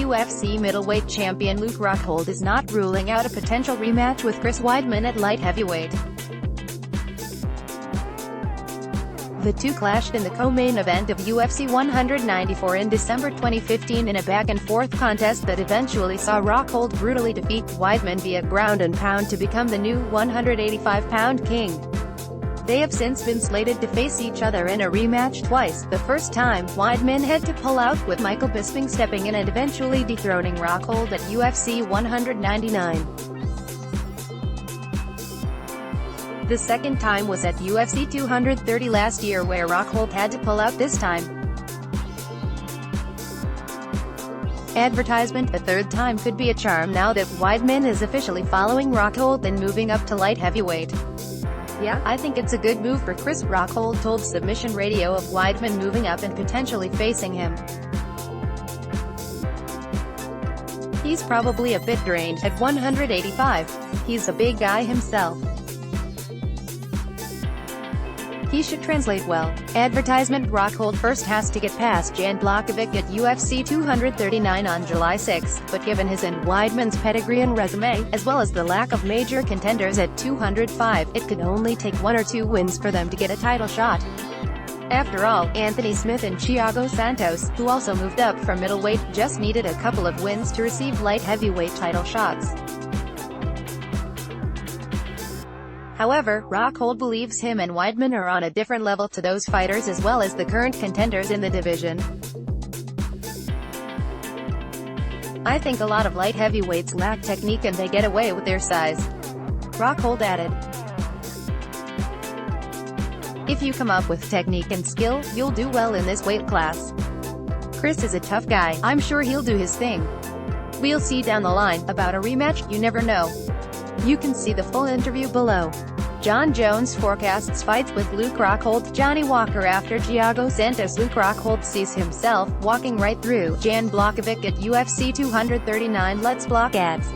UFC middleweight champion Luke Rockhold is not ruling out a potential rematch with Chris Weidman at light heavyweight. The two clashed in the co-main event of UFC 194 in December 2015 in a back-and-forth contest that eventually saw Rockhold brutally defeat Weidman via ground and pound to become the new 185-pound king. They have since been slated to face each other in a rematch twice, the first time, Weidman had to pull out, with Michael Bisping stepping in and eventually dethroning Rockhold at UFC 199. The second time was at UFC 230 last year, where Rockhold had to pull out this time. Advertisement: a third time could be a charm now that Weidman is officially following Rockhold and moving up to light heavyweight. "Yeah, I think it's a good move for Chris," Rockhold told Submission Radio of Weidman moving up and potentially facing him. "He's probably a bit drained at 185. He's a big guy himself. He should translate well." Advertisement: Rockhold first has to get past Jan Blachowicz at UFC 239 on July 6, but given his and Weidman's pedigree and resume, as well as the lack of major contenders at 205, it could only take one or two wins for them to get a title shot. After all, Anthony Smith and Thiago Santos, who also moved up from middleweight, just needed a couple of wins to receive light heavyweight title shots. However, Rockhold believes him and Weidman are on a different level to those fighters as well as the current contenders in the division. "I think a lot of light heavyweights lack technique and they get away with their size," Rockhold added. "If you come up with technique and skill, you'll do well in this weight class. Chris is a tough guy. I'm sure he'll do his thing. We'll see down the line. About a rematch, you never know." You can see the full interview below. John Jones forecasts fights with Luke Rockhold, Johnny Walker after Thiago Santos. Luke Rockhold sees himself walking right through Jan Blachowicz at UFC 239. Let's block ads.